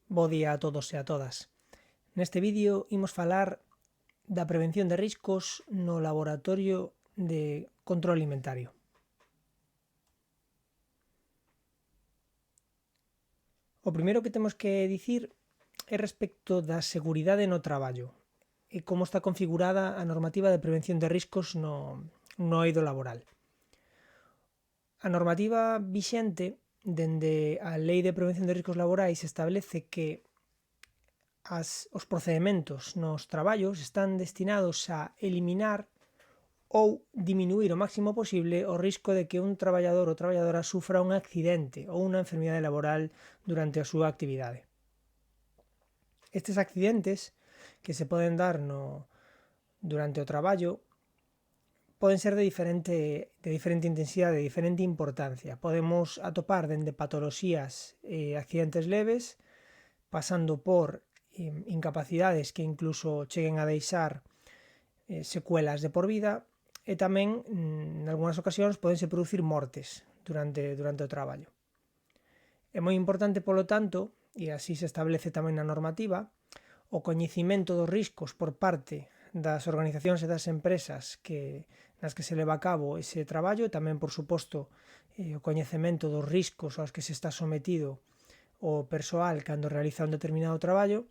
Bo día a todos e a todas. Neste vídeo imos falar da prevención de riscos no laboratorio de control alimentario. O primeiro que temos que dicir é respecto da seguridade no traballo e como está configurada a normativa de prevención de riscos no eido laboral. A normativa vixente dende a Lei de Prevención de Riscos Laborais establece que os procedementos nos traballos están destinados a eliminar ou diminuir o máximo posible o risco de que un traballador ou traballadora sufra un accidente ou unha enfermidade laboral durante a súa actividade. Estes accidentes que se poden dar durante o traballo poden ser de diferente intensidade, de diferente importancia. Podemos atopar dende patoloxías e accidentes leves, pasando por incapacidades que incluso cheguen a deixar secuelas de por vida, e tamén, en algunhas ocasións, podense producir mortes durante o traballo. É moi importante, polo tanto, e así se establece tamén na normativa, o coñecimento dos riscos por parte das organizacións e das empresas nas que se leva a cabo ese traballo, e tamén, por suposto, o coñecemento dos riscos aos que se está sometido o persoal cando realiza un determinado traballo,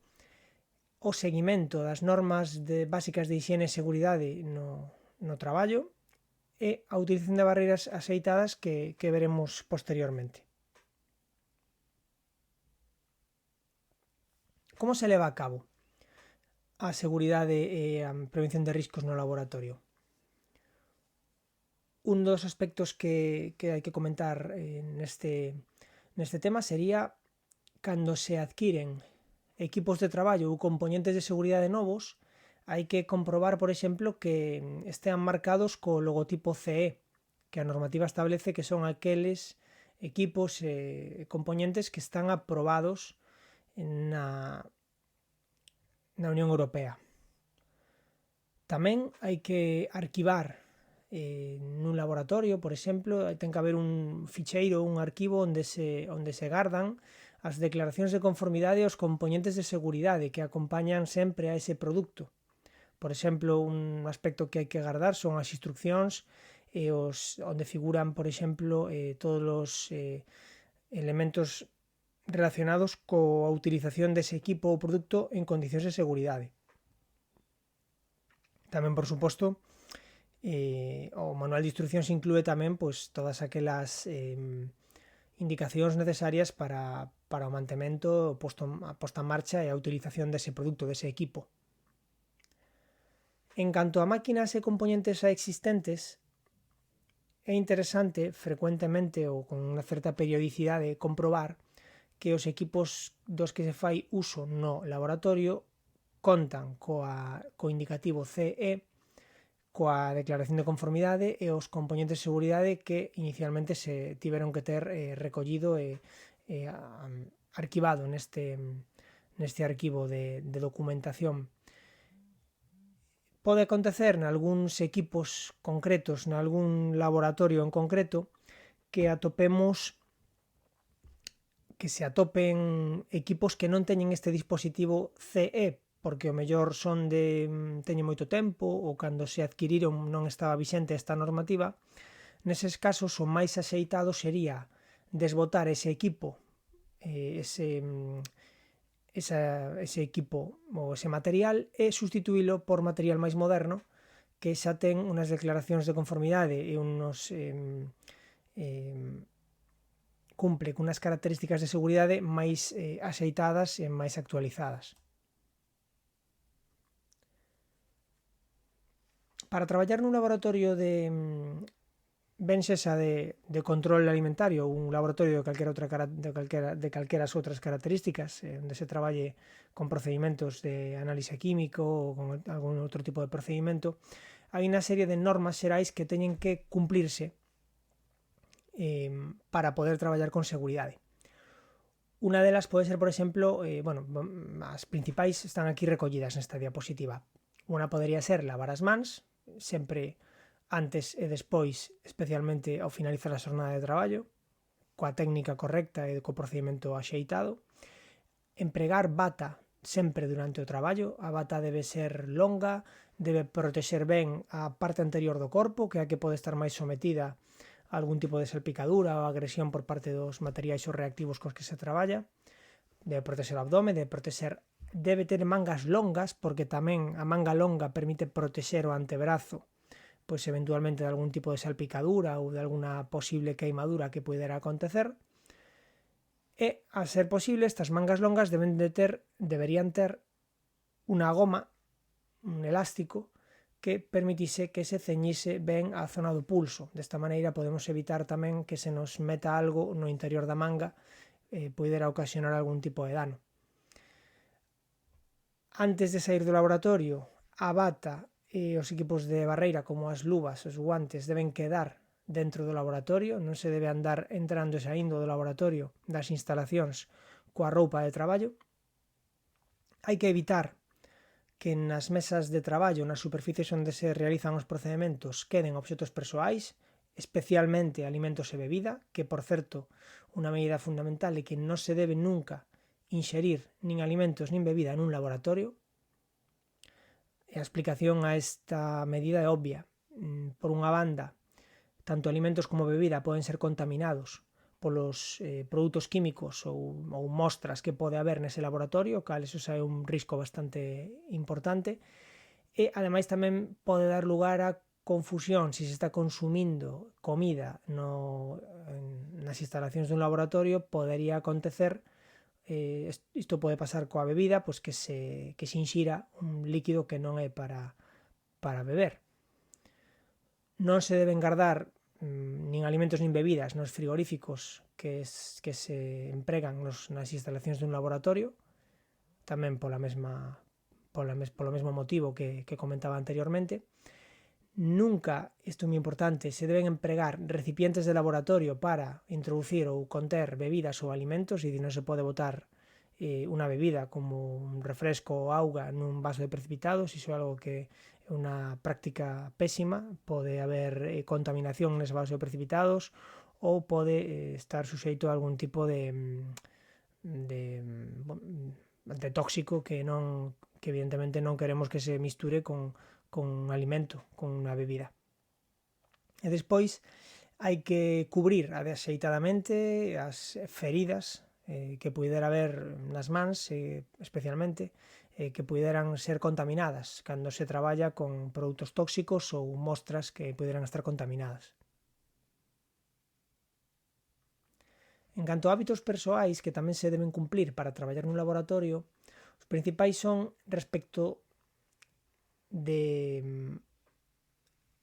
o seguimento das normas básicas de higiene e seguridade no traballo e a utilización de barreiras axeitadas que veremos posteriormente. Como se leva a cabo a seguridade e a prevención de riscos no laboratorio? Un dos aspectos que hai que comentar neste tema sería cando se adquiren equipos de traballo ou componentes de seguridade novos, hai que comprobar, por exemplo, que estean marcados co logotipo CE, que a normativa establece que son aqueles equipos e componentes que están aprobados na Unión Europea. Tamén hai que arquivar nun laboratorio, por exemplo, ten que haber un ficheiro, un arquivo onde se gardan as declaracións de conformidade aos componentes de seguridade que acompañan sempre a ese produto. Por exemplo, un aspecto que hai que guardar son as instruccións onde figuran, por exemplo, todos os elementos relacionados coa utilización dese equipo ou produto en condicións de seguridade. Tamén, por suposto, o manual de instruccións inclúe tamén todas aquelas indicacións necesarias para o mantemento, a posta en marcha e a utilización dese produto, dese equipo. En canto a máquinas e componentes xa existentes, é interesante frecuentemente ou con unha certa periodicidade comprobar que os equipos dos que se fai uso no laboratorio contan co indicativo CE, coa declaración de conformidade e os componentes de seguridade que inicialmente se tiveron que ter recollido e arquivado neste arquivo de documentación. Pode acontecer nalgúns equipos concretos, nalgún laboratorio en concreto, que se atopen equipos que non teñen este dispositivo CE, porque o mellor teñen moito tempo ou cando se adquiriron non estaba vixente esta normativa. Neses casos, o máis axeitado sería desbotar ese equipo, ese equipo ou ese material e substituílo por material máis moderno que xa ten unhas declaracións de conformidade e cumple con unhas características de seguridade máis axeitadas e máis actualizadas. Para traballar nun laboratorio de control alimentario ou un laboratorio de calqueras outras características onde se traballe con procedimentos de análise químico ou con algún outro tipo de procedimento, hai unha serie de normas xerais que teñen que cumplirse para poder traballar con seguridade. Unha delas pode ser, por exemplo, as principais están aquí recollidas nesta diapositiva. Unha podería ser lavar as mans, sempre antes e despois, especialmente ao finalizar a xornada de traballo, coa técnica correcta e co procedimento axeitado. Empregar bata sempre durante o traballo. A bata debe ser longa, debe protexer ben a parte anterior do corpo, que é a que pode estar máis sometida a algún tipo de salpicadura ou agresión por parte dos materiais ou reactivos cos que se traballa. Debe protexer o abdome, debe ter mangas longas, porque tamén a manga longa permite protexer o antebrazo, pois eventualmente de algún tipo de salpicadura ou de alguna posible queimadura que pudera acontecer. E, a ser posible, estas mangas longas deberían ter unha goma, un elástico, que permitise que se ceñise ben a zona do pulso. Desta maneira podemos evitar tamén que se nos meta algo no interior da manga pudera ocasionar algún tipo de dano. Antes de sair do laboratorio, a bata e os equipos de barreira como as luvas, os guantes deben quedar dentro do laboratorio, non se debe andar entrando e saindo do laboratorio das instalacións coa roupa de traballo. Hai que evitar que nas mesas de traballo, nas superficies onde se realizan os procedementos, queden obxetos persoais, especialmente alimentos e bebida, que, por certo, unha medida fundamental é que non se debe nunca inxerir nin alimentos nin bebida nun laboratorio. E a explicación a esta medida é obvia. Por unha banda, tanto alimentos como bebida poden ser contaminados polos produtos químicos ou mostras que pode haber nese laboratorio, cal eso é un risco bastante importante, e ademais tamén pode dar lugar a confusión se se está consumindo comida nas instalacións dun laboratorio. Podería acontecer, isto pode pasar coa bebida, pois que se inxira un líquido que non é para beber. Non se deben guardar nin alimentos nin bebidas nos frigoríficos que se empregan nas instalacións dun laboratorio, tamén polo mesmo motivo que comentaba anteriormente. Nunca, isto é moi importante, se deben empregar recipientes de laboratorio para introducir ou conter bebidas ou alimentos, e non se pode botar unha bebida como un refresco ou auga nun vaso de precipitados. Iso é algo que é unha práctica pésima. Pode haber contaminación nes vasos de precipitados ou pode estar suxeito a algún tipo de tóxico que evidentemente non queremos que se misture con un alimento, con unha bebida. E despois hai que cubrir adexeitadamente as feridas que pudera haber nas mans, especialmente, que puderan ser contaminadas cando se traballa con produtos tóxicos ou mostras que puderan estar contaminadas. En canto a hábitos persoais que tamén se deben cumplir para traballar nun laboratorio, os principais son respecto de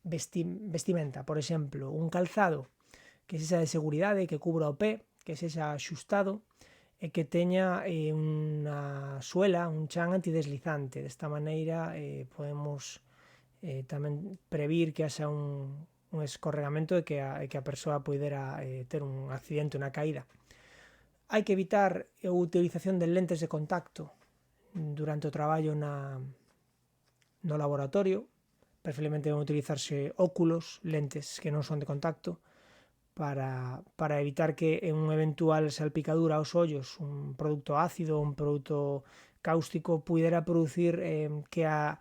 vestimenta. Por exemplo, un calzado que sexa de seguridade, que cubra o pé, que sexa axustado e que teña unha suela, un chan antideslizante. Desta maneira podemos tamén previr que haxa un escorregamento e que a persoa poidera ter un accidente, unha caída. Hai que evitar a utilización de lentes de contacto durante o traballo no laboratorio. Preferiblemente deben utilizarse óculos, lentes que non son de contacto, para evitar que en unha eventual salpicadura aos ollos un produto ácido ou un produto cáustico pudera producir que a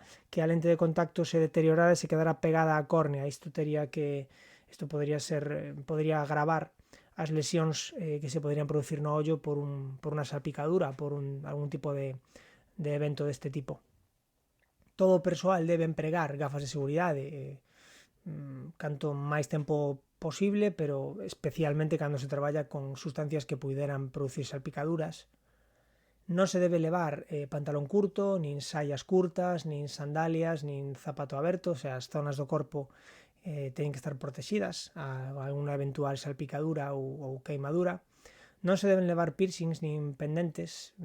lente de contacto se deteriorara e se quedara pegada á córnea. Isto podría agravar as lesións que se poderían producir no ollo por unha salpicadura, por algún tipo de evento deste tipo. Todo o persoal debe empregar gafas de seguridade canto máis tempo posible, pero especialmente cando se traballa con sustancias que puderan producir salpicaduras. Non se debe levar pantalón curto, nin saias curtas, nin sandalias, nin zapato aberto. O sea, as zonas do corpo teñen que estar protegidas a alguna eventual salpicadura ou queimadura. Non se deben levar piercings nin pendentes,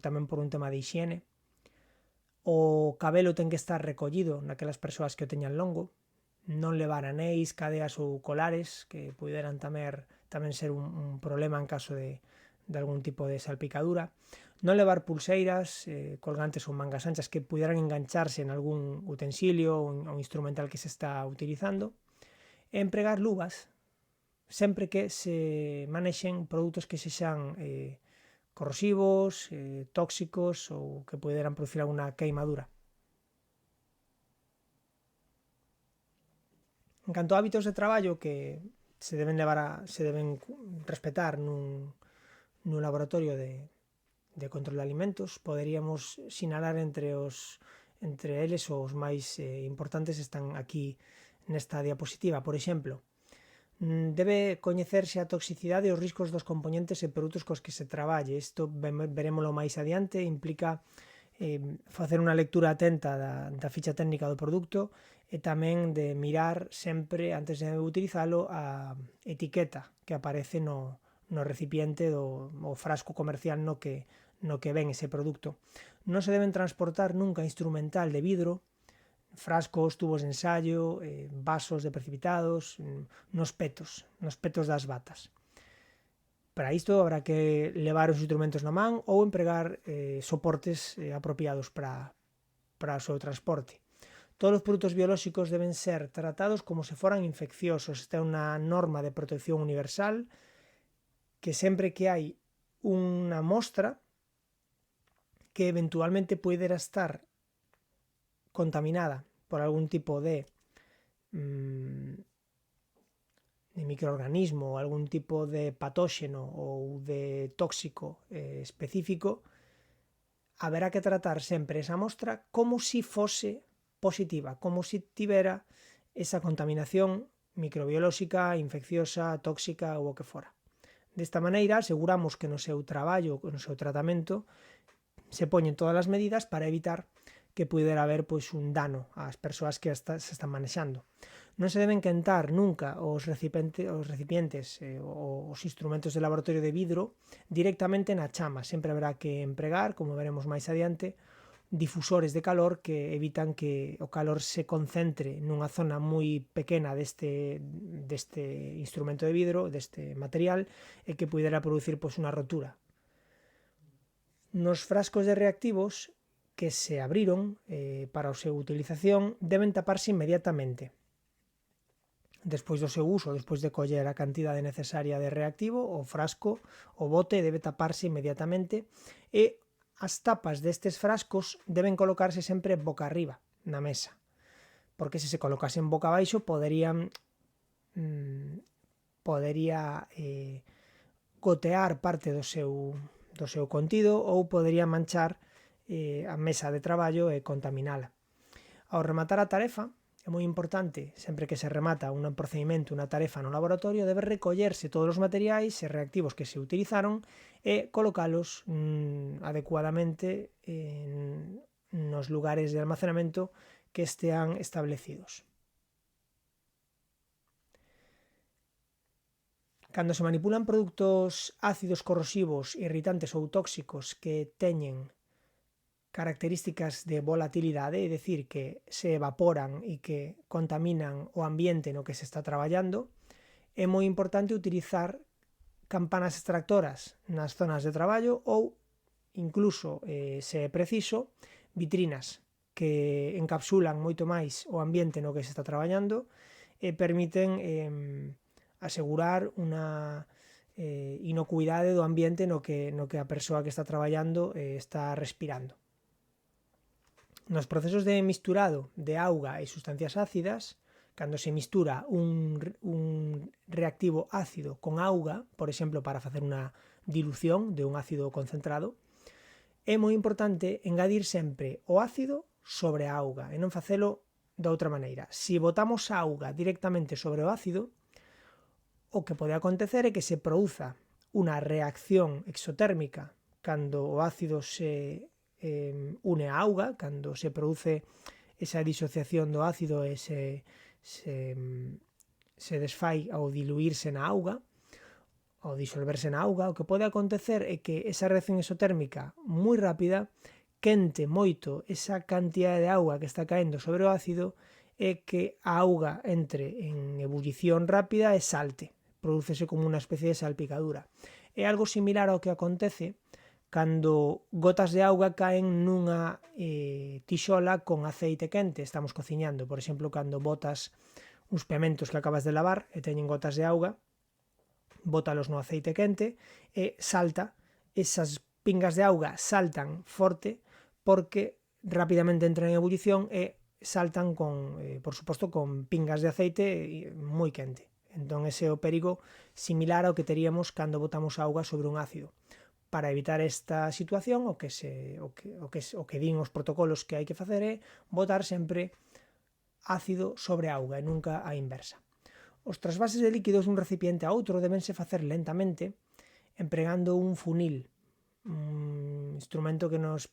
tamén por un tema de hixiene. O cabelo ten que estar recollido naquelas persoas que o teñan longo. Non levar anéis, cadeas ou colares, que puderan tamén ser un problema en caso de algún tipo de salpicadura. Non levar pulseiras, colgantes ou mangas anchas que puderan engancharse en algún utensilio ou instrumental que se está utilizando. E empregar luvas sempre que se manexen produtos que sexan corrosivos, tóxicos ou que poderan producir alguna queimadura. En canto a hábitos de traballo que se deben respetar nun laboratorio de control de alimentos, poderíamos sinalar entre eles os máis importantes están aquí nesta diapositiva. Por exemplo, debe coñecerse a toxicidade e os riscos dos componentes e produtos cos que se traballe. Isto verémoslo máis adiante, implica facer unha lectura atenta da ficha técnica do produto e tamén de mirar sempre, antes de utilizalo, a etiqueta que aparece no recipiente do frasco comercial no que ven ese produto. Non se deben transportar nunca instrumental de vidro, frascos, tubos de ensayo, vasos de precipitados, nos petos das batas. Para isto habrá que levar os instrumentos na man ou empregar soportes apropiados para o seu transporte. Todos os produtos biolóxicos deben ser tratados como se foran infecciosos. Esta é unha norma de protección universal que sempre que hai unha mostra que eventualmente poidera estar contaminada por algún tipo de microorganismo ou algún tipo de patóxeno ou de tóxico específico, haberá que tratar sempre esa mostra como se fose positiva, como se tivera esa contaminación microbiolóxica, infecciosa, tóxica ou o que fora. Desta maneira aseguramos que no seu traballo, no seu tratamento, se poñen todas as medidas para evitar que pudera haber un dano ás persoas que se están manexando. Non se deben quentar nunca os recipientes os instrumentos de laboratorio de vidro directamente na chama. Sempre haberá que empregar, como veremos máis adiante, difusores de calor que evitan que o calor se concentre nunha zona moi pequena deste instrumento de vidro, deste material, e que pudera producir unha rotura. Nos frascos de reactivos que se abriron para a súa utilización deben taparse inmediatamente. Despois do seu uso, despois de coller a cantidade necesaria de reactivo, o frasco, o bote debe taparse inmediatamente e as tapas destes frascos deben colocarse sempre boca arriba na mesa, porque se colocasen boca abaixo podería gotear parte do seu contido ou podería manchar a mesa de traballo e contaminala. Ao rematar a tarefa, é moi importante, sempre que se remata un procedimento, unha tarefa no laboratorio, debe recollerse todos os materiais e reactivos que se utilizaron e colocalos adecuadamente nos lugares de almacenamento que estean establecidos. Cando se manipulan produtos ácidos corrosivos, irritantes ou tóxicos que teñen características de volatilidade, é dicir, que se evaporan e que contaminan o ambiente no que se está traballando, é moi importante utilizar campanas extractoras nas zonas de traballo ou, incluso, se é preciso, vitrinas que encapsulan moito máis o ambiente no que se está traballando e permiten asegurar unha inocuidade do ambiente no que a persoa que está traballando está respirando. Nos procesos de misturado de auga e sustancias ácidas, cando se mistura un reactivo ácido con auga, por exemplo, para facer unha dilución de un ácido concentrado, é moi importante engadir sempre o ácido sobre a auga e non facelo de outra maneira. Se botamos a auga directamente sobre o ácido, o que pode acontecer é que se produza unha reacción exotérmica cando o ácido se une a auga, cando se produce esa disociación do ácido e se desfai ao diluirse na auga, ao disolverse na auga, o que pode acontecer é que esa reacción exotérmica moi rápida quente moito esa cantidade de auga que está caendo sobre o ácido e que a auga entre en ebullición rápida e salte. Prodúcese como unha especie de salpicadura. É algo similar ao que acontece cando gotas de auga caen nunha tixola con aceite quente. Estamos cociñando, por exemplo, cando botas uns pementos que acabas de lavar e teñen gotas de auga, bótalos no aceite quente e salta esas pingas de auga saltan forte porque rapidamente entran en ebullición e saltan por suposto, con pingas de aceite moi quente. Entón ese é o perigo similar ao que teríamos cando botamos auga sobre un ácido. Para evitar esta situación, o que din os protocolos que hai que facer é botar sempre ácido sobre auga e nunca a inversa. Os trasvases de líquidos dun recipiente a outro debense facer lentamente empregando un funil, un instrumento que nos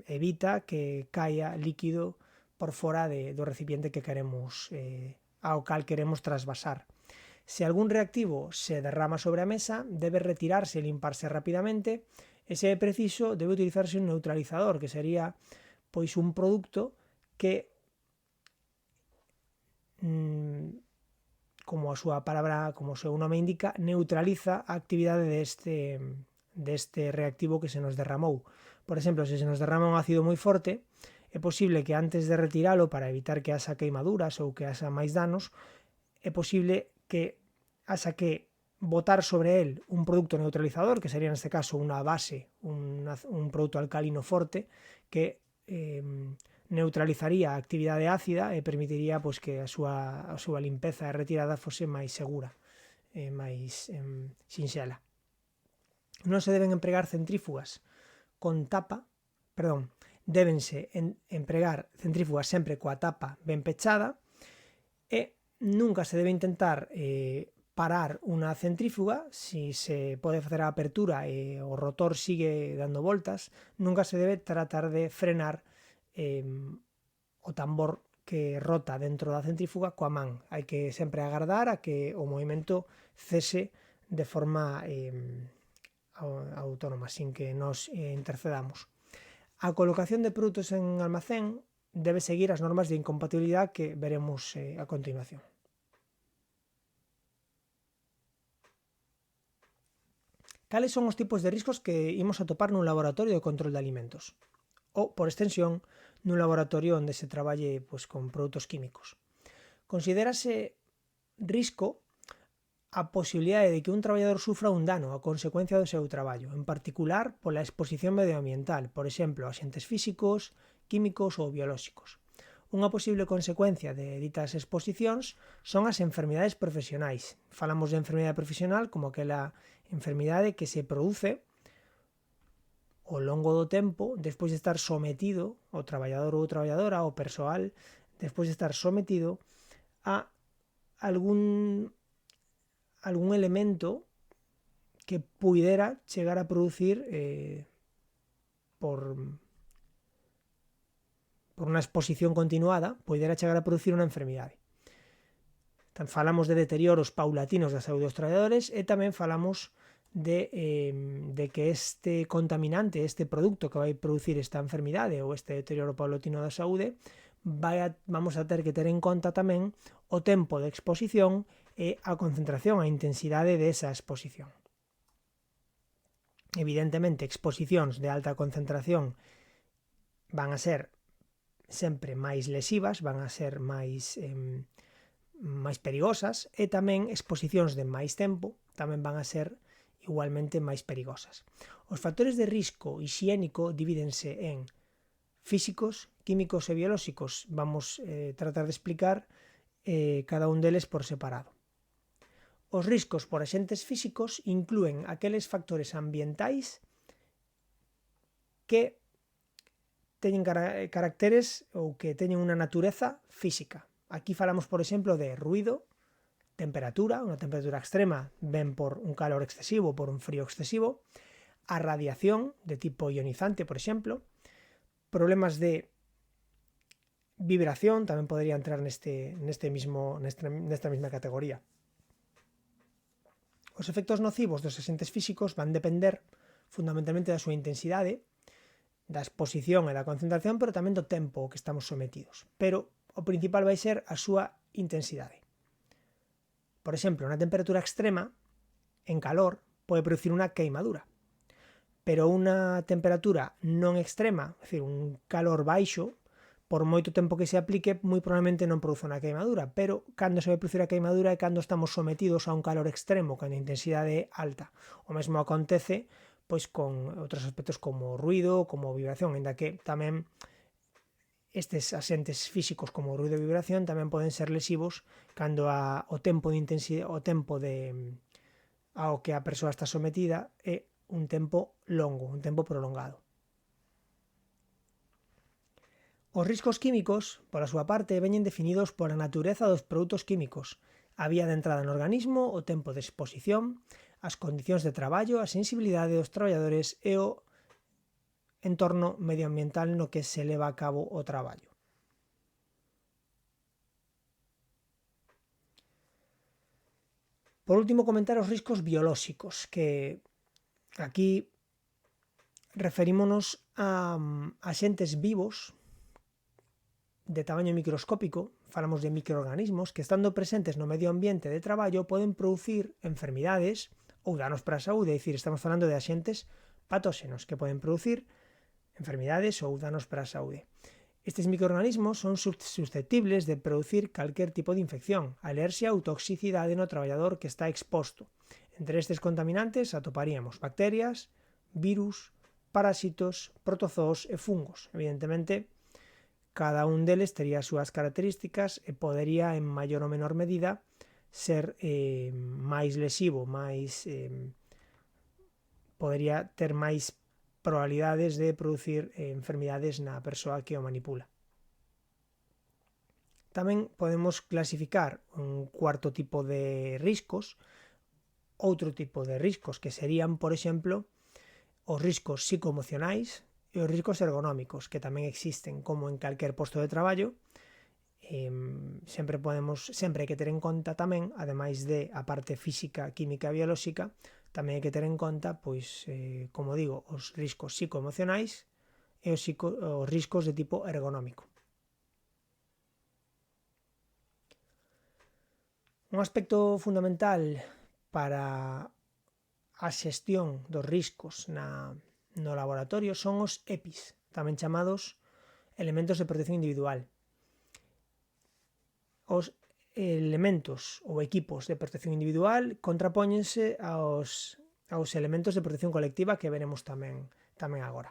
evita que caia líquido por fora do recipiente que queremos ao cal queremos trasvasar. Se algún reactivo se derrama sobre a mesa, debe retirarse e limparse rapidamente, e se é preciso, debe utilizarse un neutralizador, que sería pois un produto que como a súa palabra, como o seu nome indica, neutraliza a actividade deste reactivo que se nos derramou. Por exemplo, se nos derrama un ácido moi forte, é posible que antes de retiralo para evitar que haxa queimaduras ou que haxa máis danos, é posible que haxa que botar sobre el un produto neutralizador, que sería neste caso unha base, un produto alcalino forte, que neutralizaría a actividade ácida e permitiría pois, que a súa limpeza e retirada fose máis segura, máis sinxela. Non se deben empregar centrífugas con tapa, débense empregar centrífugas sempre coa tapa ben pechada e nunca se debe intentar parar unha centrífuga. Si se pode facer a apertura e o rotor sigue dando voltas, nunca se debe tratar de frenar o tambor que rota dentro da centrífuga coa man. Hai que sempre agardar a que o movimento cese de forma autónoma, sin que nos intercedamos. A colocación de produtos en almacén debe seguir as normas de incompatibilidade que veremos a continuación. Cales son os tipos de riscos que imos atopar nun laboratorio de control de alimentos? Ou, por extensión, nun laboratorio onde se traballe pois, con produtos químicos. Considérase risco a posibilidade de que un traballador sufra un dano a consecuencia do seu traballo, en particular pola exposición medioambiental, por exemplo, a axentes físicos, químicos ou biolóxicos. Unha posible consecuencia de ditas exposicións son as enfermidades profesionais. Falamos de enfermidade profesional como aquela enfermidade que se produce ao longo do tempo, despois de estar sometido, o traballador ou traballadora, o persoal, despois de estar sometido a algún elemento que puidera chegar a producir por unha exposición continuada, puidera chegar a producir unha enfermidade. Falamos de deterioros paulatinos da saúde dos traballadores e tamén falamos de que este contaminante, este produto que vai producir esta enfermidade ou este deterioro paulatino da saúde, vamos a ter que ter en conta tamén o tempo de exposición e a concentración, a intensidade desa exposición. Evidentemente, exposicións de alta concentración van a ser sempre máis lesivas, van a ser máis perigosas, e tamén exposicións de máis tempo tamén van a ser igualmente máis perigosas. Os factores de risco hixiénico divídense en físicos, químicos e biolóxicos. Vamos tratar de explicar cada un deles por separado. Os riscos por axentes físicos inclúen aqueles factores ambientais que teñen caracteres ou que teñen unha natureza física. Aquí falamos, por exemplo, de ruído, temperatura, unha temperatura extrema ben por un calor excesivo ou por un frío excesivo, a radiación de tipo ionizante, por exemplo, problemas de vibración tamén podría entrar nesta mesma categoría. Os efectos nocivos dos axentes físicos van depender fundamentalmente da súa intensidade, da exposición e da concentración, pero tamén do tempo ao que estamos sometidos. Pero o principal vai ser a súa intensidade. Por exemplo, unha temperatura extrema, en calor, pode producir unha queimadura. Pero unha temperatura non extrema, é dicir, un calor baixo, por moito tempo que se aplique, moi probablemente non produza unha queimadura, pero cando se vai producir a queimadura é cando estamos sometidos a un calor extremo, cando a intensidade é alta. O mesmo acontece pois con outros aspectos como ruido, como vibración, ainda que tamén estes asentes físicos como ruido e vibración tamén poden ser lesivos cando o tempo de intensidade, ao que a persoa está sometida é un tempo longo, un tempo prolongado. Os riscos químicos, pola súa parte, veñen definidos pola natureza dos produtos químicos, a vía de entrada no organismo, o tempo de exposición, as condicións de traballo, a sensibilidade dos traballadores e o entorno medioambiental no que se leva a cabo o traballo. Por último, comentar os riscos biolóxicos, que aquí referímonos a axentes vivos de tamaño microscópico, falamos de microorganismos que, estando presentes no medio ambiente de traballo, poden producir enfermidades ou danos para a saúde, é dicir, estamos falando de axentes patóxenos que poden producir enfermidades ou danos para a saúde. Estes microorganismos son susceptibles de producir calquer tipo de infección, alerxia ou toxicidade no traballador que está exposto. Entre estes contaminantes atoparíamos bacterias, virus, parásitos, protozoos e fungos. Evidentemente, cada un deles tería as súas características e podería, en maior ou menor medida, ser máis lesivo, podería ter máis probabilidades de producir enfermidades na persoa que o manipula. Tamén podemos clasificar un cuarto tipo de riscos, outro tipo de riscos que serían, por exemplo, os riscos psicoemocionais e os riscos ergonómicos, que tamén existen como en calquer posto de traballo. Sempre hai que ter en conta tamén, ademais de a parte física, química e biolóxica, tamén hai que ter en conta, pois, como digo, os riscos psicoemocionais e os riscos de tipo ergonómico. Un aspecto fundamental para a xestión dos riscos no laboratorio son os EPIs, tamén chamados elementos de protección individual. Os elementos ou equipos de protección individual contrapóñense aos elementos de protección colectiva que veremos tamén agora.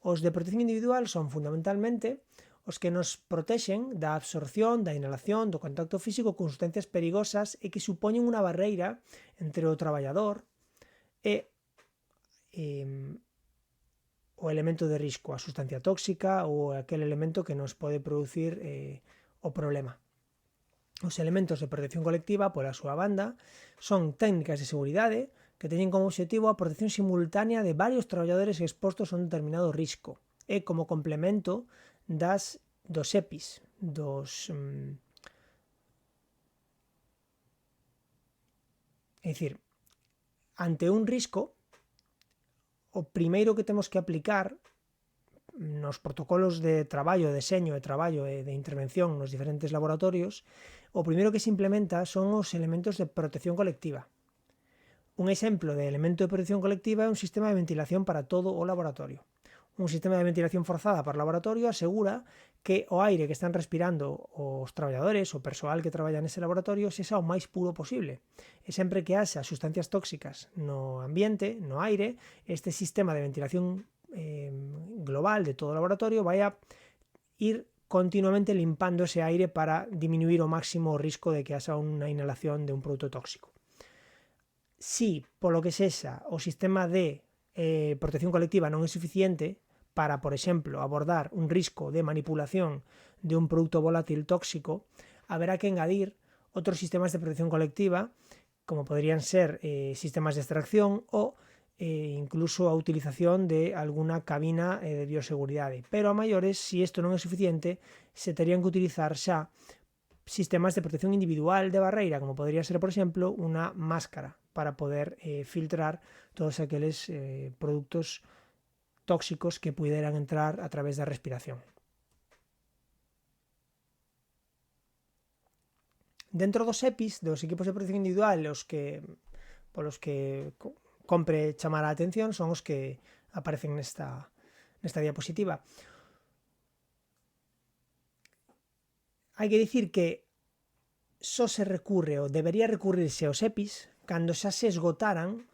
Os de protección individual son fundamentalmente os que nos protexen da absorción, da inhalación, do contacto físico con sustancias perigosas e que supoñen unha barreira entre o traballador e o elemento de risco, a sustancia tóxica ou aquel elemento que nos pode producir o problema. Os elementos de protección colectiva, pola súa banda, son técnicas de seguridade que teñen como obxectivo a protección simultánea de varios traballadores expostos a un determinado risco e como complemento dos EPIs, é dicir, ante un risco, o primeiro que temos que aplicar nos protocolos de traballo, de deseño de traballo e de intervención nos diferentes laboratorios, o primeiro que se implementa son os elementos de protección colectiva. Un exemplo de elemento de protección colectiva é un sistema de ventilación para todo o laboratorio. Un sistema de ventilación forzada para o laboratorio asegura que o aire que están respirando os traballadores, o persoal que traballa nese laboratorio, sexa o máis puro posible. E sempre que haxa sustancias tóxicas no ambiente, no aire, este sistema de ventilación global de todo o laboratorio vai a ir continuamente limpando ese aire para diminuir ao máximo o risco de que haxa unha inhalación de un produto tóxico. Si, polo que sexa, o sistema de protección colectiva non é suficiente para, por exemplo, abordar un risco de manipulación de un produto volátil tóxico, haberá que engadir outros sistemas de protección colectiva, como poderían ser sistemas de extracción ou incluso a utilización de alguna cabina de bioseguridade. Pero a maiores, se isto non é suficiente, se terían que utilizar xa sistemas de protección individual de barreira, como podría ser, por exemplo, unha máscara para poder filtrar todos aqueles produtos tóxicos que puderan entrar a través da respiración. Dentro dos EPIs, dos equipos de protección individual, polos que compre chamar a atención son os que aparecen nesta diapositiva. Hai que dicir que só se recurre ou debería recurrirse aos EPIs cando xa se esgotaran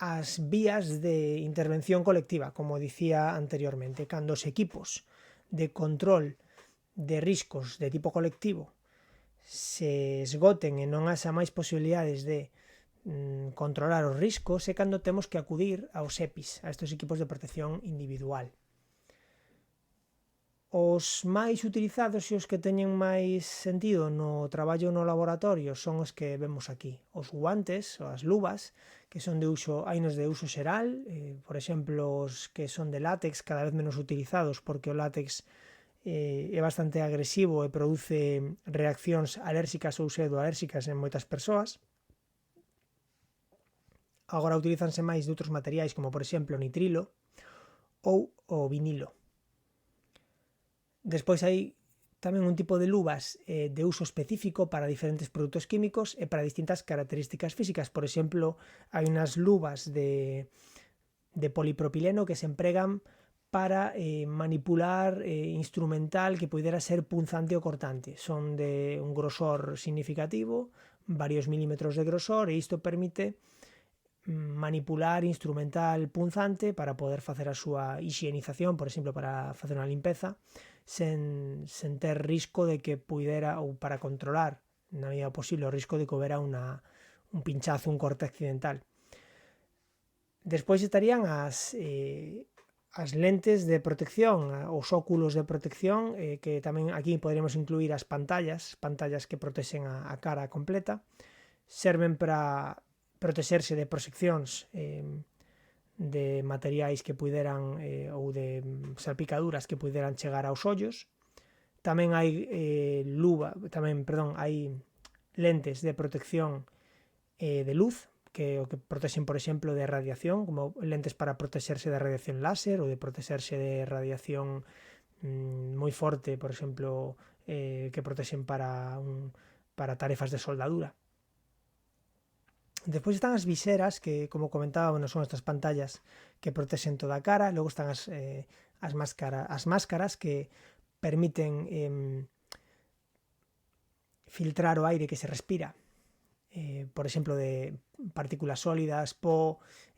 as vías de intervención colectiva, como dicía anteriormente. Cando os equipos de control de riscos de tipo colectivo se esgoten e non haxa máis posibilidades de controlar os riscos, é cando temos que acudir aos EPIs, a estes equipos de protección individual. Os máis utilizados e os que teñen máis sentido no traballo no laboratorio son os que vemos aquí. Os guantes, ou as luvas, que son de uso, hainos de uso xeral, por exemplo, os que son de látex, cada vez menos utilizados, porque o látex é bastante agresivo e produce reaccións alérxicas ou pseudoalérxicas en moitas persoas. Agora utilizanse máis de outros materiais, como por exemplo o nitrilo ou o vinilo. Despois hai tamén un tipo de luvas de uso específico para diferentes produtos químicos e para distintas características físicas. Por exemplo, hai unhas luvas de polipropileno que se empregan para manipular instrumental que pudera ser punzante ou cortante. Son de un grosor significativo, varios milímetros de grosor, e isto permite manipular instrumental punzante para poder facer a súa higienización, por exemplo, para facer unha limpeza, sen ter risco de que pudera, ou para controlar na medida posible o risco de que houbera un pinchazo, un corte accidental. Despois estarían as lentes de protección, os óculos de protección, que tamén aquí poderíamos incluir as pantallas que protexen a cara completa. Serven para protexerse de proxeccións de materiais que puderan ou de salpicaduras que puderan chegar aos ollos. Tamén hai hai lentes de protección de luz que protexen, por exemplo, de radiación, como lentes para protexerse da radiación láser ou de protexerse de radiación moi forte, por exemplo, que protexen para tarefas de soldadura. Despois están as viseras, que, como comentaba, son estas pantallas que protexen toda a cara. Logo están as máscaras que permiten filtrar o aire que se respira, por exemplo, de partículas sólidas,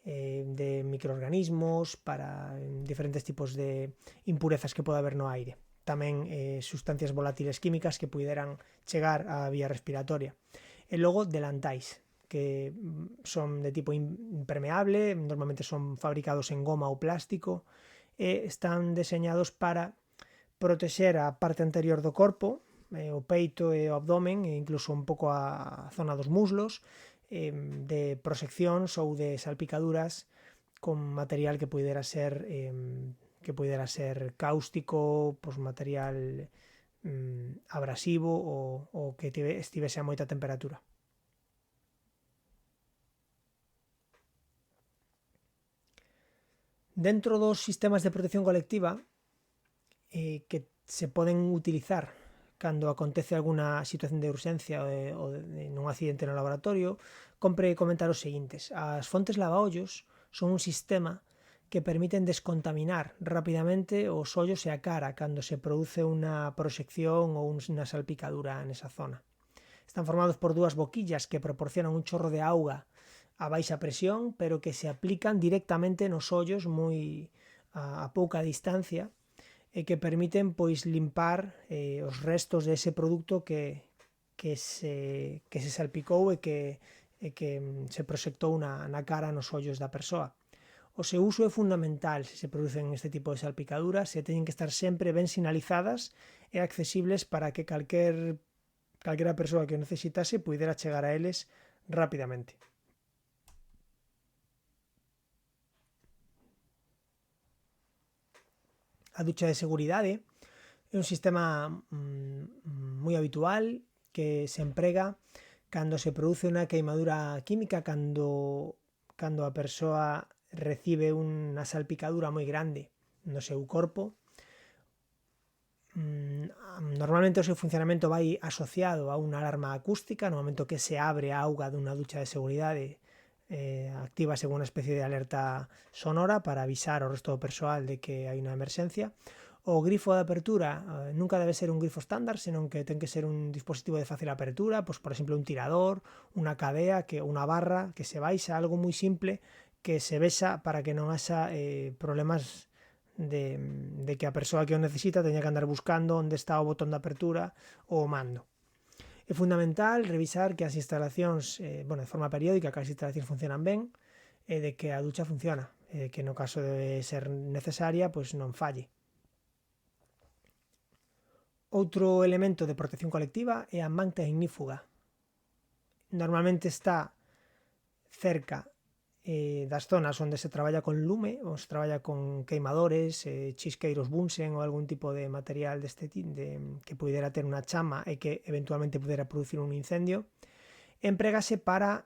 de microorganismos, para diferentes tipos de impurezas que pode haber no aire. Tamén sustancias volátiles químicas que puderan chegar á vía respiratoria. E logo delantais, que son de tipo impermeable, normalmente son fabricados en goma ou plástico e están deseñados para protexer a parte anterior do corpo, o peito e o abdomen, e incluso un pouco a zona dos muslos, de proxeccións ou de salpicaduras con material que pudera ser cáustico, material abrasivo ou que estivese a moita temperatura. Dentro dos sistemas de protección colectiva que se poden utilizar cando acontece alguna situación de urxencia ou nun accidente no laboratorio, compre comentar os seguintes. As fontes lavaollos son un sistema que permiten descontaminar rapidamente os ollos e a cara cando se produce unha proxección ou unha salpicadura nesa zona. Están formados por dúas boquillas que proporcionan un chorro de auga a baixa presión, pero que se aplican directamente nos ollos moi a pouca distancia e que permiten limpar os restos dese produto que se salpicou e que se proxectou na cara, nos ollos da persoa. O seu uso é fundamental se se producen este tipo de salpicaduras e teñen que estar sempre ben sinalizadas e accesibles para que calquera persoa que o necesitase pudera chegar a eles rapidamente. A ducha de seguridade é un sistema moi habitual que se emprega cando se produce unha queimadura química, cando a persoa recibe unha salpicadura moi grande no seu corpo. Normalmente o seu funcionamento vai asociado a unha alarma acústica. No momento que se abre a auga dunha ducha de seguridade, actívase unha especie de alerta sonora para avisar ao resto do persoal de que hai unha emerxencia. O grifo de apertura nunca debe ser un grifo estándar, senón que ten que ser un dispositivo de fácil apertura, por exemplo un tirador, unha cadea, unha barra que se baixa, algo moi simple que se vexa para que non haxa problemas de que a persoa que o necesita teña que andar buscando onde está o botón de apertura ou o mando. É fundamental revisar que as instalacións, de forma periódica, que as instalacións funcionan ben, e de que a ducha funciona, e que no caso de ser necesaria, pois non falle. Outro elemento de protección colectiva é a manta ignífuga. Normalmente está cerca das zonas onde se traballa con lume, ou se traballa con queimadores, chisqueiros Bunsen ou algún tipo de material que pudera ter unha chama e que eventualmente pudera producir un incendio. Emprégase para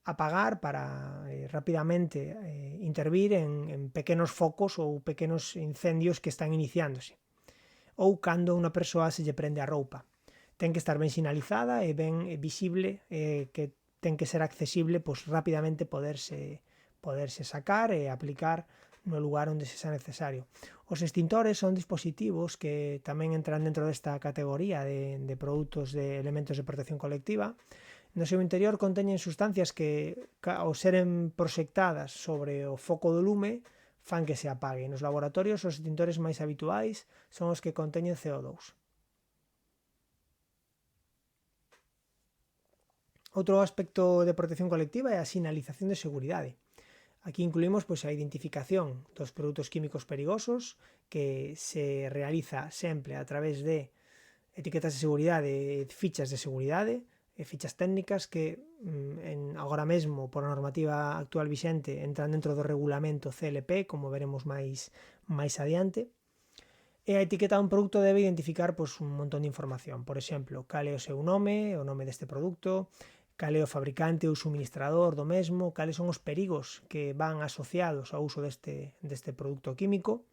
apagar, para rapidamente intervir en pequenos focos ou pequenos incendios que están iniciándose, ou cando unha persoa se lle prende a roupa. Ten que estar ben sinalizada e ben visible, que ten que ser accesible, pois rapidamente poderse sacar e aplicar no lugar onde se sea necesario. Os extintores son dispositivos que tamén entran dentro desta categoría de produtos de elementos de protección colectiva. No seu interior conteñen sustancias que, ao seren proxectadas sobre o foco do lume, fan que se apague. Nos laboratorios, os extintores máis habituais son os que conteñen CO2. Outro aspecto de protección colectiva é a sinalización de seguridade. Aquí incluímos a identificación dos produtos químicos perigosos, que se realiza sempre a través de etiquetas de seguridade, fichas de seguridade, fichas técnicas que agora mesmo, por a normativa actual vixente, entran dentro do regulamento CLP, como veremos máis adiante. E a etiqueta dun produto debe identificar un montón de información. Por exemplo, cal é o seu nome, o nome deste produto, cal é o fabricante ou suministrador do mesmo, cales son os perigos que van asociados ao uso deste produto químico.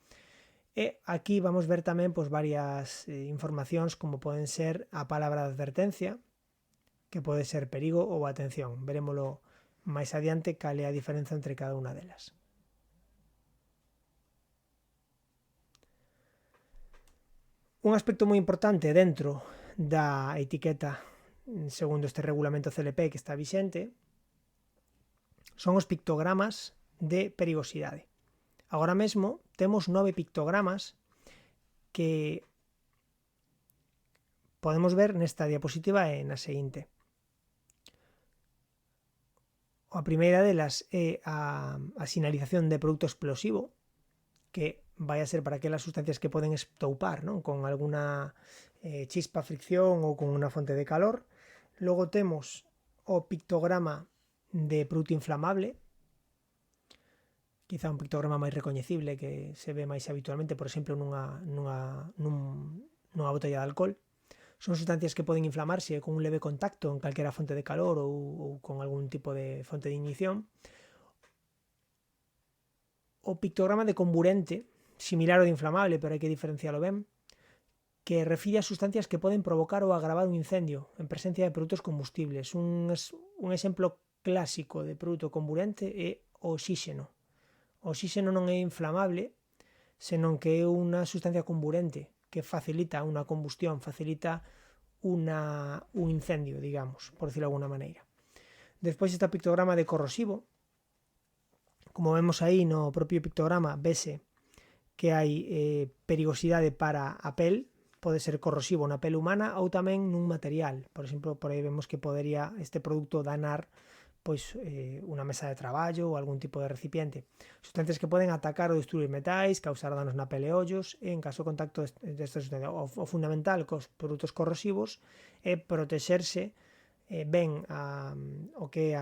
E aquí vamos ver tamén varias informacións como poden ser a palabra de advertencia, que pode ser perigo ou atención. Verémolo máis adiante cal é a diferenza entre cada unha delas. Un aspecto moi importante dentro da etiqueta, segundo este regulamento CLP que está vixente, son os pictogramas de perigosidade. Agora mesmo temos 9 pictogramas que podemos ver nesta diapositiva e na seguinte. A primeira delas é a sinalización de produto explosivo, que vai a ser para aquelas sustancias que poden estoupar, non? Con alguna chispa, fricción ou con unha fonte de calor. Logo temos o pictograma de produto inflamable, quizá un pictograma máis recoñecible que se ve máis habitualmente, por exemplo, nunha botella de alcohol. Son sustancias que poden inflamarse con un leve contacto en calquera fonte de calor ou con algún tipo de fonte de ignición. O pictograma de comburente, similar ao de inflamable, pero hai que diferencialo ben, que refire a sustancias que poden provocar ou agravar un incendio en presencia de produtos combustibles. Un exemplo clásico de produto comburente é o oxíxeno. O oxíxeno non é inflamable, senón que é unha sustancia comburente que facilita unha combustión, facilita un incendio, digamos, por decirlo de alguna maneira. Despois está o pictograma de corrosivo. Como vemos aí no propio pictograma, vese que hai perigosidade para a pel, pode ser corrosivo na pel humana ou tamén nun material. Por exemplo, por aí vemos que podería este produto danar unha mesa de traballo ou algún tipo de recipiente. Sustancias que poden atacar ou destruir metais, causar danos na pele e ollos, e en caso de contacto destas sustancias. O fundamental cos produtos corrosivos é protexerse ben o que é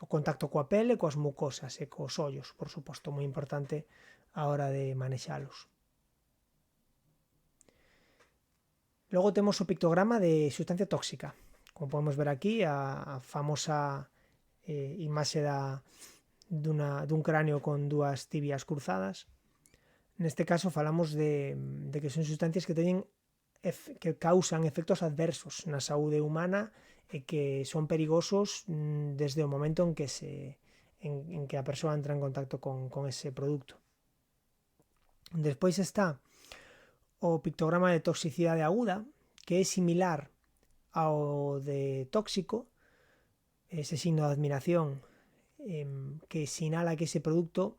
o contacto coa pele, coas mucosas e cos ollos, por suposto, moi importante a hora de manexalos. Logo temos o pictograma de sustancia tóxica. Como podemos ver aquí, a famosa imaxe dun cráneo con dúas tibias cruzadas. Neste caso falamos de que son sustancias que causan efectos adversos na saúde humana e que son perigosos desde o momento en que a persoa entra en contacto con ese produto. Despois está o pictograma de toxicidade aguda, que é similar ao de tóxico, ese signo de admiración que sinala que ese produto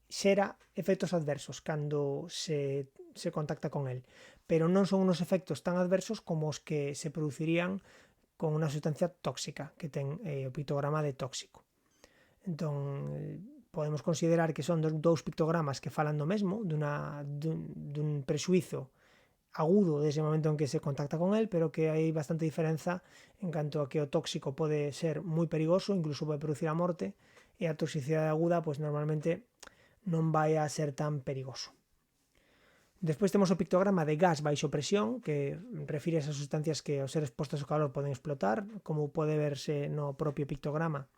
xera efectos adversos cando se contacta con el, pero non son unos efectos tan adversos como os que se producirían con unha sustancia tóxica que ten o pictograma de tóxico. Entón, podemos considerar que son dous pictogramas que falan do mesmo, dun prexuizo agudo desde o momento en que se contacta con el, pero que hai bastante diferenza en canto a que o tóxico pode ser moi perigoso, incluso pode producir a morte, e a toxicidade aguda, pois normalmente non vai a ser tan perigoso. Despois temos o pictograma de gas baixo presión, que refire a esas sustancias que ao ser expostas ao calor poden explotar, como pode verse no propio pictograma,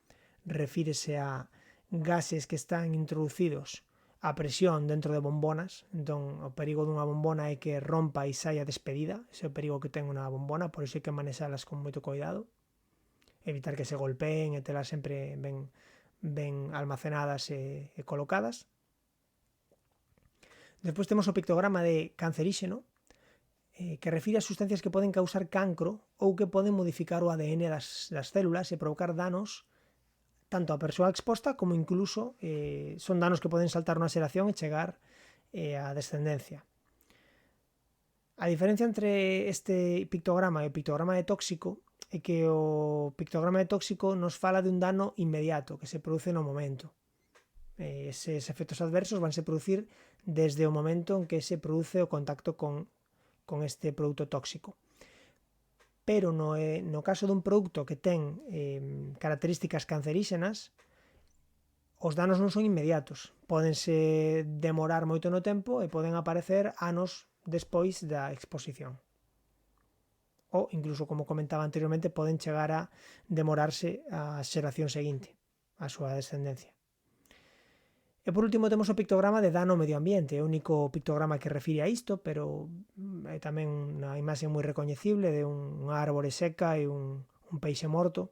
refírese a gases que están introducidos a presión dentro de bombonas. Entón, o perigo dunha bombona é que rompa e saia despedida, ese é o perigo que ten unha bombona, por iso hai que manexalas con moito cuidado, evitar que se golpeen e telas sempre ben almacenadas e colocadas. Despois temos o pictograma de canceríxeno, que refire a sustancias que poden causar cancro ou que poden modificar o ADN das células e provocar danos tanto a persoa exposta como incluso son danos que poden saltar unha xeración e chegar á descendencia. A diferencia entre este pictograma e o pictograma de tóxico é que o pictograma de tóxico nos fala de un dano inmediato que se produce no momento. Eses efectos adversos vanse producir desde o momento en que se produce o contacto con este produto tóxico. Pero no caso dun produto que ten características canceríxenas, os danos non son inmediatos, pódense demorar moito no tempo e poden aparecer anos despois da exposición. Ou, incluso, como comentaba anteriormente, poden chegar a demorarse a xeración seguinte, a súa descendencia. E por último temos o pictograma de dano ao medio ambiente, é o único pictograma que refire a isto, pero é tamén unha imaxe moi recoñecible de unha árbore seca e un peixe morto.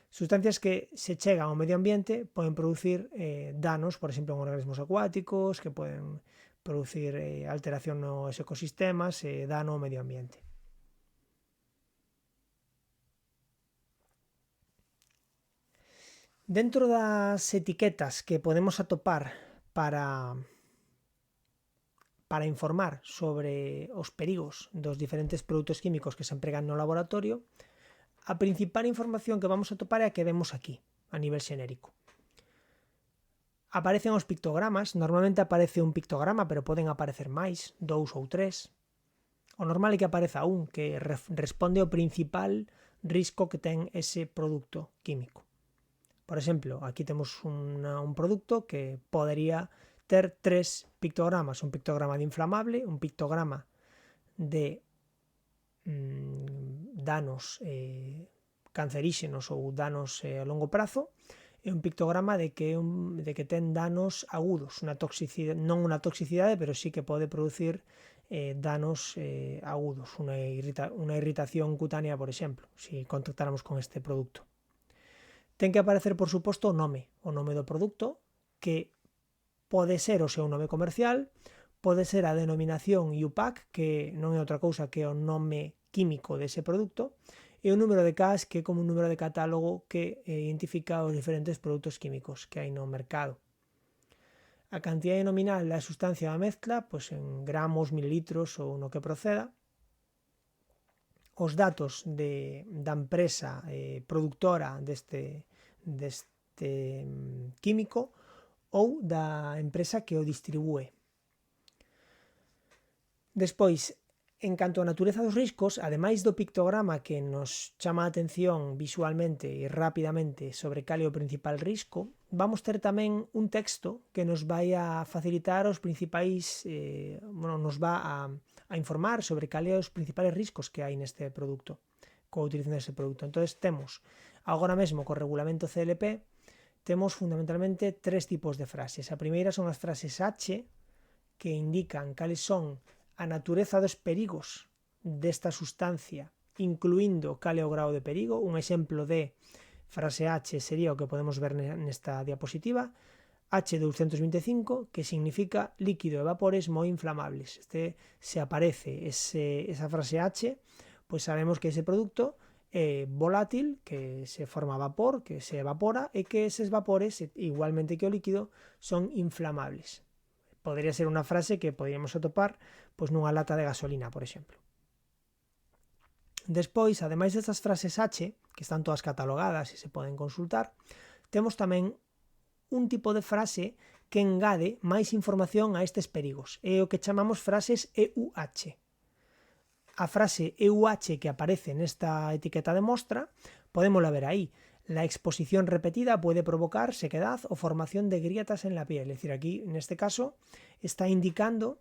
Sustancias que se chegan ao medio ambiente poden producir danos, por exemplo, en organismos acuáticos, que poden producir alteración nos ecosistemas e dano ao medio ambiente. Dentro das etiquetas que podemos atopar para informar sobre os perigos dos diferentes produtos químicos que se empregan no laboratorio, a principal información que vamos a atopar é a que vemos aquí, a nivel xenérico. Aparecen os pictogramas, normalmente aparece un pictograma, pero poden aparecer máis, 2 ou 3. O normal é que apareza un, que responde ao principal risco que ten ese produto químico. Por exemplo, aquí temos un produto que podería ter 3 pictogramas, un pictograma de inflamable, un pictograma de danos canceríxenos ou danos a longo prazo e un pictograma de que ten danos agudos, non unha toxicidade, pero sí que pode producir danos agudos, unha irritación cutánea, por exemplo, se contactáramos con este produto. Ten que aparecer, por suposto, o nome do produto, que pode ser o seu nome comercial, pode ser a denominación IUPAC, que non é outra cousa que o nome químico dese produto, e o número de CAS, que é como un número de catálogo que identifica os diferentes produtos químicos que hai no mercado. A cantidade nominal da sustancia da mezcla, pois en gramos, mililitros ou no que proceda. Os datos da empresa productora deste químico ou da empresa que o distribúe. Despois, en canto á natureza dos riscos, ademais do pictograma que nos chama a atención visualmente e rapidamente sobre cal é o principal risco, vamos ter tamén un texto que nos vai a facilitar os principais, nos va a informar sobre cal é os principales riscos que hai neste produto, coa utilización deste produto. Entón, temos, agora mesmo, co regulamento CLP, temos fundamentalmente 3 tipos de frases. A primeira son as frases H, que indican cales son a natureza dos perigos desta sustancia, incluindo cal é o grau de perigo. Un exemplo de frase H sería o que podemos ver nesta diapositiva, H225, que significa líquido e vapores moi inflamables. Se aparece esa frase H, pois sabemos que ese produto volátil, que se forma vapor, que se evapora, e que eses vapores, igualmente que o líquido, son inflamables. Podría ser unha frase que poderíamos atopar pois nunha lata de gasolina, por exemplo. Despois, ademais destas frases H, que están todas catalogadas e se poden consultar, temos tamén un tipo de frase que engade máis información a estes perigos, é o que chamamos frases EUH. A frase EUH que aparece nesta etiqueta de mostra, podémosla ver aí. La exposición repetida puede provocar sequedad o formación de grietas en la piel. Es decir, aquí, en este caso, está indicando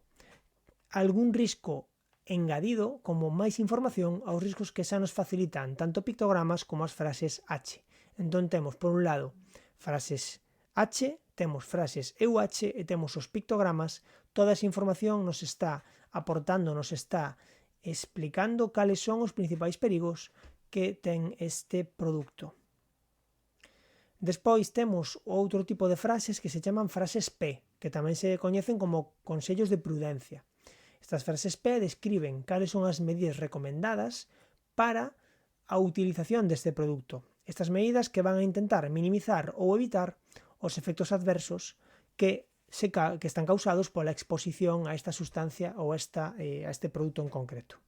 algún risco engadido como máis información aos riscos que xa nos facilitan tanto pictogramas como as frases H. Entón temos, por un lado, frases H, temos frases EUH e temos os pictogramas. Toda esa información nos está aportando, nos está explicando cales son os principais perigos que ten este produto. Despois temos outro tipo de frases que se chaman frases P, que tamén se coñecen como consellos de prudencia. Estas frases P describen cales son as medidas recomendadas para a utilización deste produto. Estas medidas que van a intentar minimizar ou evitar os efectos adversos que están causados pola exposición a esta sustancia ou a este produto en concreto.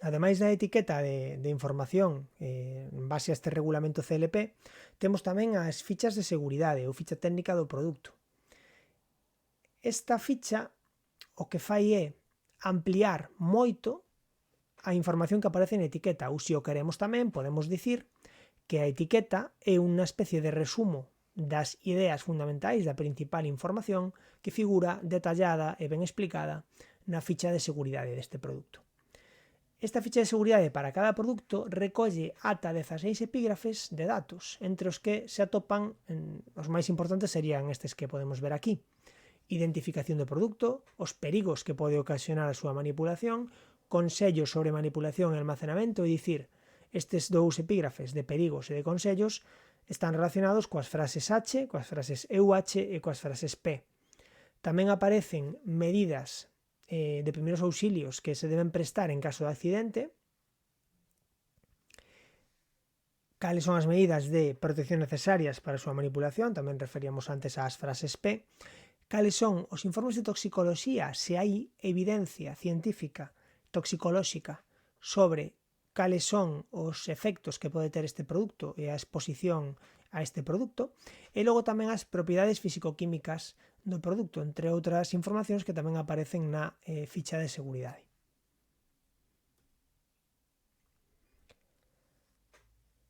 Ademais da etiqueta de información en base a este regulamento CLP, temos tamén as fichas de seguridade ou ficha técnica do produto. Esta ficha o que fai é ampliar moito a información que aparece na etiqueta, ou se o queremos tamén podemos dicir que a etiqueta é unha especie de resumo das ideas fundamentais da principal información que figura detallada e ben explicada na ficha de seguridade deste produto. Esta ficha de seguridade para cada produto recolle ata 16 epígrafes de datos, entre os que se atopan, os máis importantes serían estes que podemos ver aquí: identificación do produto, os perigos que pode ocasionar a súa manipulación, consellos sobre manipulación e almacenamento, é dicir, estes dous epígrafes de perigos e de consellos están relacionados coas frases H, coas frases EUH e coas frases P. Tamén aparecen medidas de primeiros auxilios que se deben prestar en caso de accidente, cales son as medidas de protección necesarias para a súa manipulación, tamén referíamos antes ás frases P, cales son os informes de toxicoloxía, se hai evidencia científica toxicolóxica sobre cales son os efectos que pode ter este produto e a exposición a este produto, e logo tamén as propiedades físico-químicas do produto, entre outras informacións que tamén aparecen na ficha de seguridade.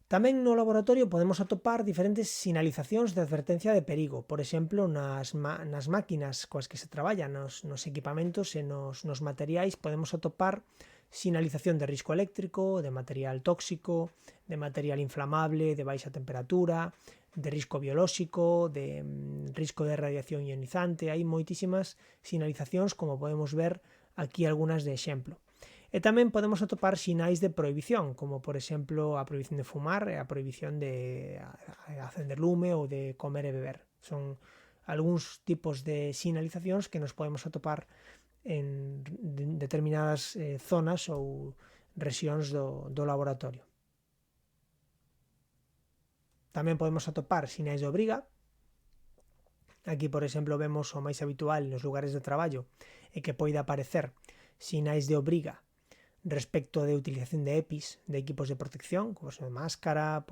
Tamén no laboratorio podemos atopar diferentes sinalizacións de advertencia de perigo, por exemplo, nas máquinas coas que se traballa, nos equipamentos e nos materiais podemos atopar sinalización de risco eléctrico, de material tóxico, de material inflamable, de baixa temperatura, de risco biolóxico, de risco de radiación ionizante. Hai moitísimas sinalizacións, como podemos ver aquí algunhas de exemplo. E tamén podemos atopar sinais de prohibición, como por exemplo a prohibición de fumar e a prohibición de acender lume ou de comer e beber. Son algúns tipos de sinalizacións que nos podemos atopar en determinadas zonas ou rexións do laboratorio. Tamén podemos atopar sinais de obriga. Aquí, por exemplo, vemos o máis habitual nos lugares de traballo e que poida aparecer sinais de obriga respecto de utilización de EPIs, de equipos de protección, como son máscara,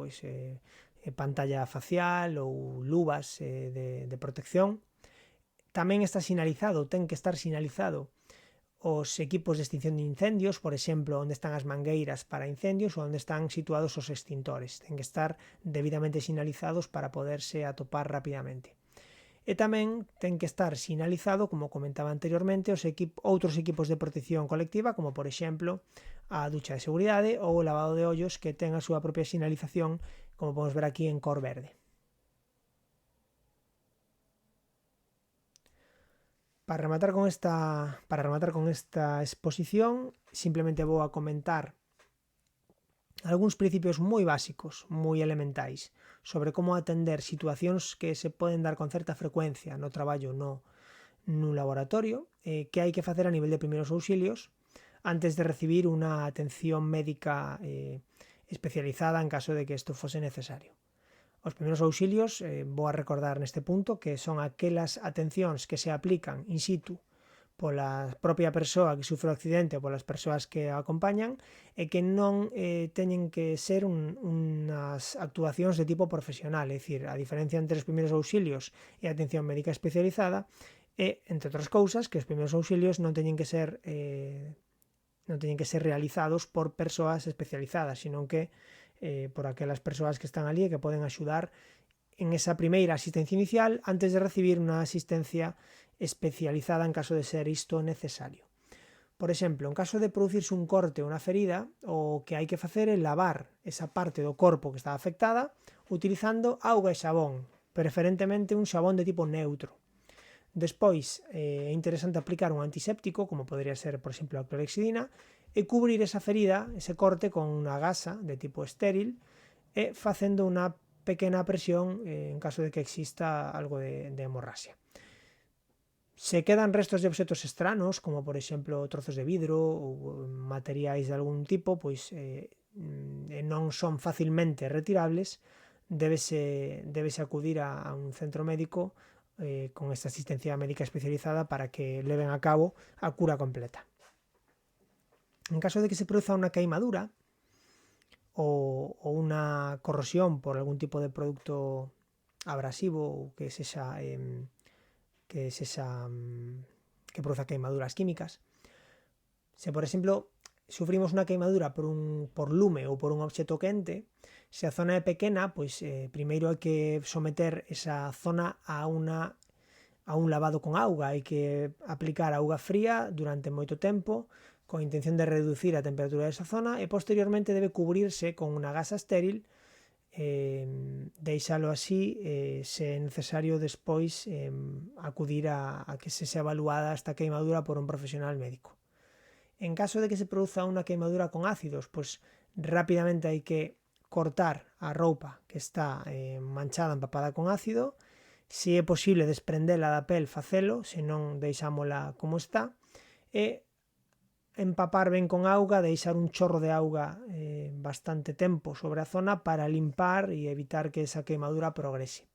pantalla facial ou luvas de protección. Tamén está sinalizado, ten que estar sinalizado os equipos de extinción de incendios, por exemplo, onde están as mangueiras para incendios ou onde están situados os extintores. Ten que estar debidamente sinalizados para poderse atopar rapidamente. E tamén ten que estar sinalizado, como comentaba anteriormente, outros equipos de protección colectiva, como por exemplo a ducha de seguridade ou o lavado de ollos, que ten a súa propia sinalización, como podemos ver aquí en cor verde. Para rematar con esta exposición, simplemente vou a comentar algúns principios moi básicos, moi elementais, sobre como atender situacións que se poden dar con certa frecuencia no traballo nun laboratorio, que hai que facer a nivel de primeiros auxilios antes de recibir unha atención médica especializada en caso de que isto fose necesario. Os primeiros auxilios, vou a recordar neste punto, que son aquelas atencións que se aplican in situ pola propia persoa que sufre o accidente ou polas persoas que a acompañan e que non teñen que ser unhas actuacións de tipo profesional, é dicir, a diferencia entre os primeiros auxilios e a atención médica especializada é, entre outras cousas, que os primeiros auxilios non teñen que ser realizados por persoas especializadas, sino que por aquelas persoas que están ali e que poden axudar en esa primeira asistencia inicial antes de recibir unha asistencia especializada en caso de ser isto necesario. Por exemplo, en caso de producirse un corte ou unha ferida, o que hai que facer é lavar esa parte do corpo que está afectada utilizando auga e xabón, preferentemente un xabón de tipo neutro. Despois, é interesante aplicar un antiséptico, como podría ser, por exemplo, a clorexidina, e cubrir esa ferida, ese corte, con unha gasa de tipo estéril e facendo unha pequena presión en caso de que exista algo de hemorraxia. Se quedan restos de obxetos estranos, como por exemplo trozos de vidro ou materiais de algún tipo, pois non son facilmente retirables, débese acudir a un centro médico con esta asistencia médica especializada para que leven a cabo a cura completa. En caso de que se produza unha queimadura ou unha corrosión por algún tipo de produto abrasivo ou que produza queimaduras químicas. Se, por exemplo, sufrimos unha queimadura por lume ou por un obxeto quente, se a zona é pequena, pois primeiro hai que someter esa zona a un lavado con auga, hai que aplicar auga fría durante moito tempo con intención de reducir a temperatura desa zona e posteriormente debe cubrirse con unha gasa estéril, deixalo así, se é necesario despois acudir a que se sea evaluada esta queimadura por un profesional médico. En caso de que se produza unha queimadura con ácidos, pois rapidamente hai que cortar a roupa que está manchada, empapada con ácido. Se é posible desprendela da pel, facelo, se non deixámola como está, e empapar ben con auga, deixar un chorro de auga bastante tempo sobre a zona para limpar e evitar que esa queimadura progrese.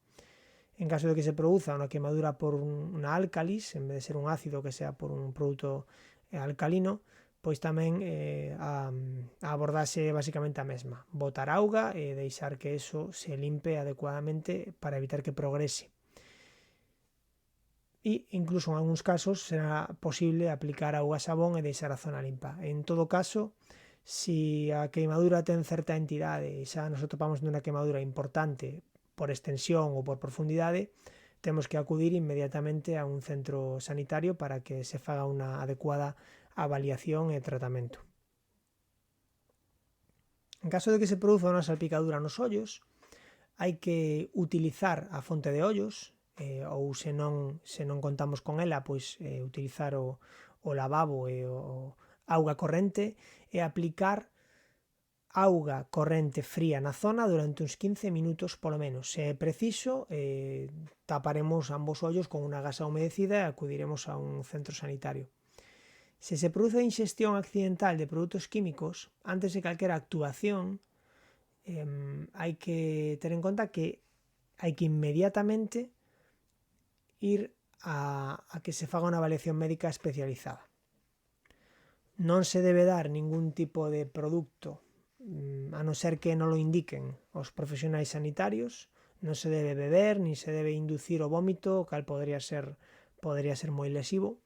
En caso de que se produza unha queimadura por unha álcalis, en vez de ser un ácido que sea por un produto alcalino, pois tamén a abordaxe basicamente a mesma. Botar auga e deixar que eso se limpe adecuadamente para evitar que progrese. E incluso en algúns casos será posible aplicar auga e xabón e deixar a zona limpa. En todo caso, se a queimadura ten certa entidade e xa nos atopamos nunha queimadura importante por extensión ou por profundidade, temos que acudir inmediatamente a un centro sanitario para que se faga unha adecuada avaliación e tratamento. En caso de que se produza unha salpicadura nos ollos, hai que utilizar a fonte de ollos, ou se non contamos con ela, pois utilizar o lavabo e o auga corrente e aplicar auga corrente fría na zona durante uns 15 minutos polo menos. Se é preciso, taparemos ambos ollos con unha gasa humedecida e acudiremos a un centro sanitario. Se se produce inxestión accidental de produtos químicos, antes de calquera actuación, hai que ter en conta que hai que inmediatamente ir a que se faga unha avaliación médica especializada. Non se debe dar ningún tipo de produto, a non ser que non lo indiquen os profesionais sanitarios, non se debe beber, ni se debe inducir o vómito, o cal podría ser moi lesivo.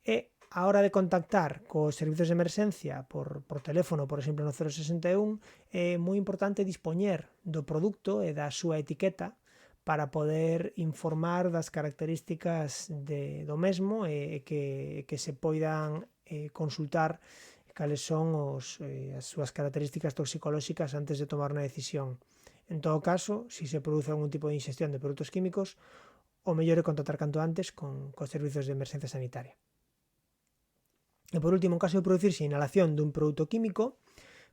E a hora de contactar cos servizos de emerxencia por teléfono, por exemplo no 061, é moi importante dispoñer do produto e da súa etiqueta para poder informar das características do mesmo e que se poidan consultar cales son as súas características toxicolóxicas antes de tomar unha decisión. En todo caso, se se produce algún tipo de inxestión de produtos químicos, o mellor é contactar canto antes cos servizos de emerxencia sanitaria. E por último, en caso de producirse inhalación dun produto químico,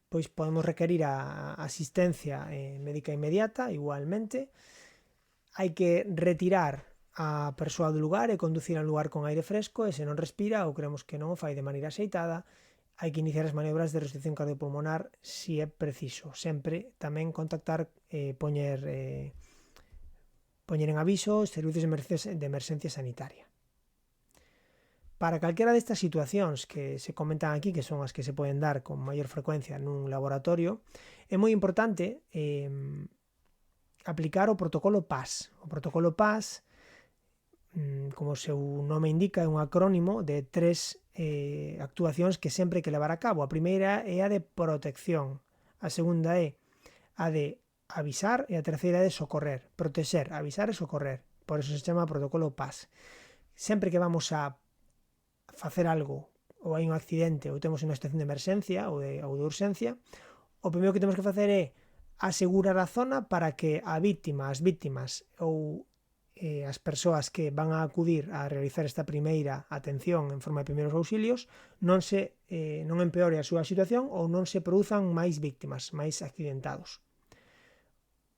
pois podemos requerir a asistencia médica inmediata igualmente. Hai que retirar a persoa do lugar e conducir a un lugar con aire fresco, e se non respira ou creemos que non o fai de maneira axeitada, hai que iniciar as maniobras de restricción cardiopulmonar se é preciso. Sempre tamén contactar, poñer en aviso os servicios de emerxencia sanitaria. Para calquera destas situacións que se comentan aquí, que son as que se poden dar con maior frecuencia nun laboratorio, é moi importante aplicar o protocolo PAS. O protocolo PAS, como o seu nome indica, é un acrónimo de 3 actuacións que sempre hai que levar a cabo. A primeira é a de protección, a segunda é a de avisar e a terceira é de socorrer. Protexer, avisar e socorrer. Por eso se chama protocolo PAS. Sempre que vamos a facer algo, ou hai un accidente, ou temos unha situación de emerxencia ou de urxencia, o primeiro que temos que facer é asegurar a zona para que a víctima, as víctimas ou as persoas que van a acudir a realizar esta primeira atención en forma de primeiros auxilios non empeore a súa situación ou non se produzan máis víctimas, máis accidentados.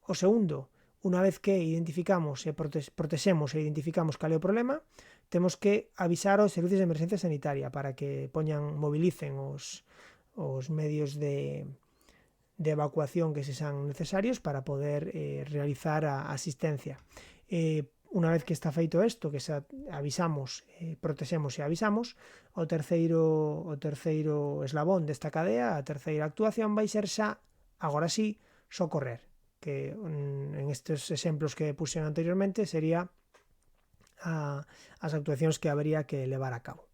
O segundo, unha vez que identificamos e protexemos e identificamos cal é o problema, temos que avisar aos servicios de emerxencia sanitaria para que mobilicen os medios de evacuación que se sean necesarios para poder realizar a asistencia. Unha vez que está feito isto, que avisamos, protexemos e avisamos, o terceiro eslabón desta cadea, a terceira actuación vai ser xa, agora sí, socorrer, que en estes exemplos que puxen anteriormente sería as actuacións que habería que levar a cabo.